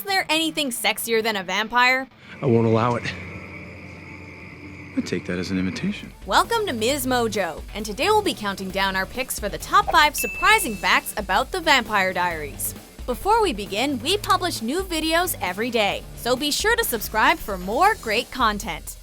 there anything sexier than a vampire? I won't allow it. I take that as an invitation. Welcome to MsMojo, and today we'll be counting down our picks for the top 5 surprising facts about the Vampire Diaries. Before we begin, we publish new videos every day, so be sure to subscribe for more great content.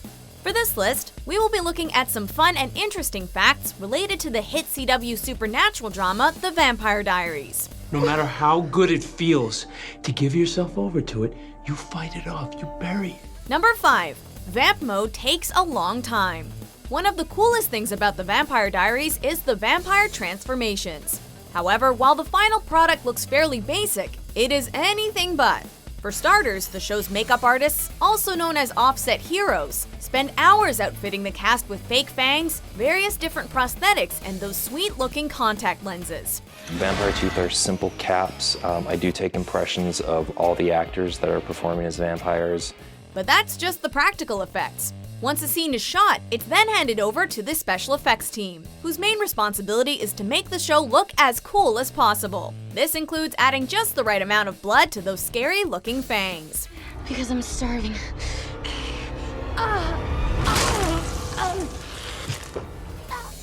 For this list, we will be looking at some fun and interesting facts related to the hit CW supernatural drama, The Vampire Diaries. No matter how good it feels to give yourself over to it, you fight it off, you bury it. Number 5. Vamp mode takes a long time. One of the coolest things about the Vampire Diaries is the vampire transformations. However, while the final product looks fairly basic, it is anything but. For starters, the show's makeup artists, also known as offset heroes, spend hours outfitting the cast with fake fangs, various different prosthetics, and those sweet-looking contact lenses. Vampire teeth are simple caps. I do take impressions of all the actors that are performing as vampires. But that's just the practical effects. Once a scene is shot, it's then handed over to the special effects team, whose main responsibility is to make the show look as cool as possible. This includes adding just the right amount of blood to those scary-looking fangs. Because I'm starving.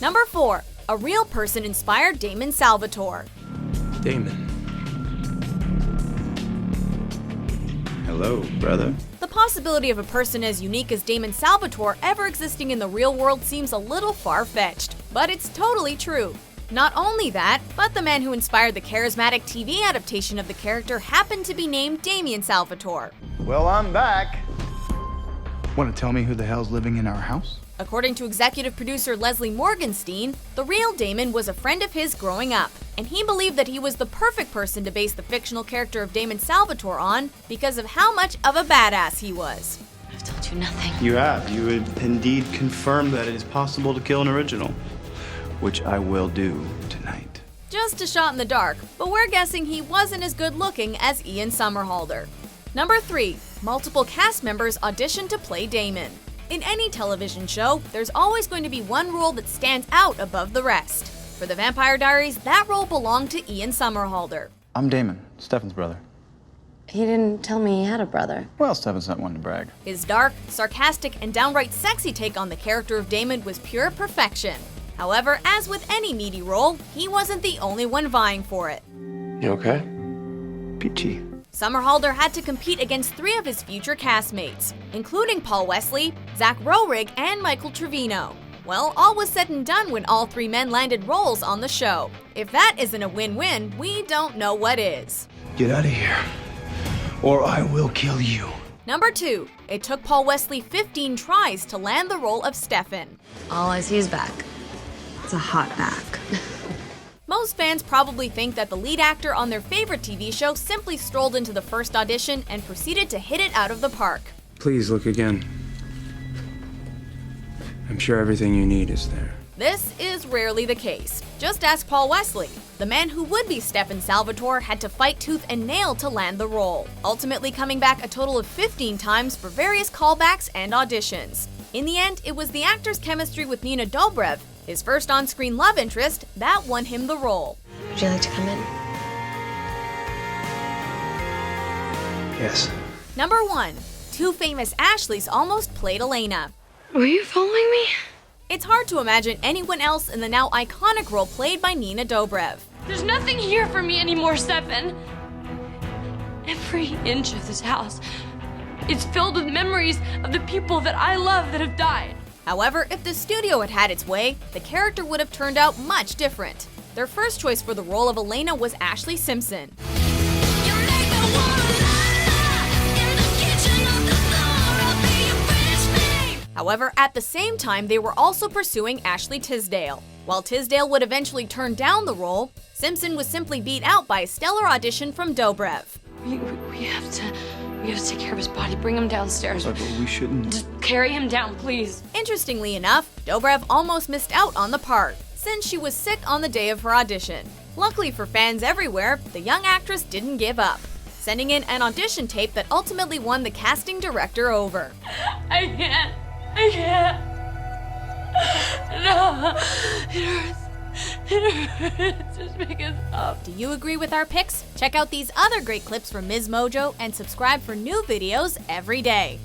Number 4. A real person inspired Damon Salvatore. Damon. Hello, brother. The possibility of a person as unique as Damon Salvatore ever existing in the real world seems a little far-fetched, but it's totally true. Not only that, but the man who inspired the charismatic TV adaptation of the character happened to be named Damon Salvatore. Well, I'm back. Want to tell me who the hell's living in our house? According to executive producer Leslie Morgenstein, the real Damon was a friend of his growing up, and he believed that he was the perfect person to base the fictional character of Damon Salvatore on because of how much of a badass he was. I've told you nothing. You have. You would indeed confirm that it is possible to kill an original, which I will do tonight. Just a shot in the dark, but we're guessing he wasn't as good looking as Ian Somerhalder. Number 3. Multiple cast members auditioned to play Damon. In any television show, there's always going to be one role that stands out above the rest. For the Vampire Diaries, that role belonged to Ian Somerhalder. I'm Damon, Stefan's brother. He didn't tell me he had a brother. Well, Stefan's not one to brag. His dark, sarcastic, and downright sexy take on the character of Damon was pure perfection. However, as with any meaty role, he wasn't the only one vying for it. You okay? Peachy. Somerhalder had to compete against 3 of his future castmates, including Paul Wesley, Zach Rohrig, and Michael Trevino. Well, all was said and done when all 3 men landed roles on the show. If that isn't a win-win, we don't know what is. Get out of here, or I will kill you. Number 2. It took Paul Wesley 15 tries to land the role of Stefan. All I see is back. It's a hot back. Most fans probably think that the lead actor on their favorite TV show simply strolled into the first audition and proceeded to hit it out of the park. Please look again. I'm sure everything you need is there. This is rarely the case. Just ask Paul Wesley. The man who would be Stefan Salvatore had to fight tooth and nail to land the role, ultimately coming back a total of 15 times for various callbacks and auditions. In the end, it was the actor's chemistry with Nina Dobrev, his first on-screen love interest, that won him the role. Would you like to come in? Yes. Number 1. 2 famous Ashleys almost played Elena. Were you following me? It's hard to imagine anyone else in the now iconic role played by Nina Dobrev. There's nothing here for me anymore, Stefan. Every inch of this house is filled with memories of the people that I love that have died. However, if the studio had had its way, the character would have turned out much different. Their first choice for the role of Elena was Ashley Simpson. However, at the same time, they were also pursuing Ashley Tisdale. While Tisdale would eventually turn down the role, Simpson was simply beat out by a stellar audition from Dobrev. We have to take care of his body. Bring him downstairs. But we shouldn't. Just carry him down, please. Interestingly enough, Dobrev almost missed out on the part, since she was sick on the day of her audition. Luckily for fans everywhere, the young actress didn't give up, sending in an audition tape that ultimately won the casting director over. I can't. No. It hurts. It hurts. Just make it stop. Do you agree with our picks? Check out these other great clips from MsMojo and subscribe for new videos every day.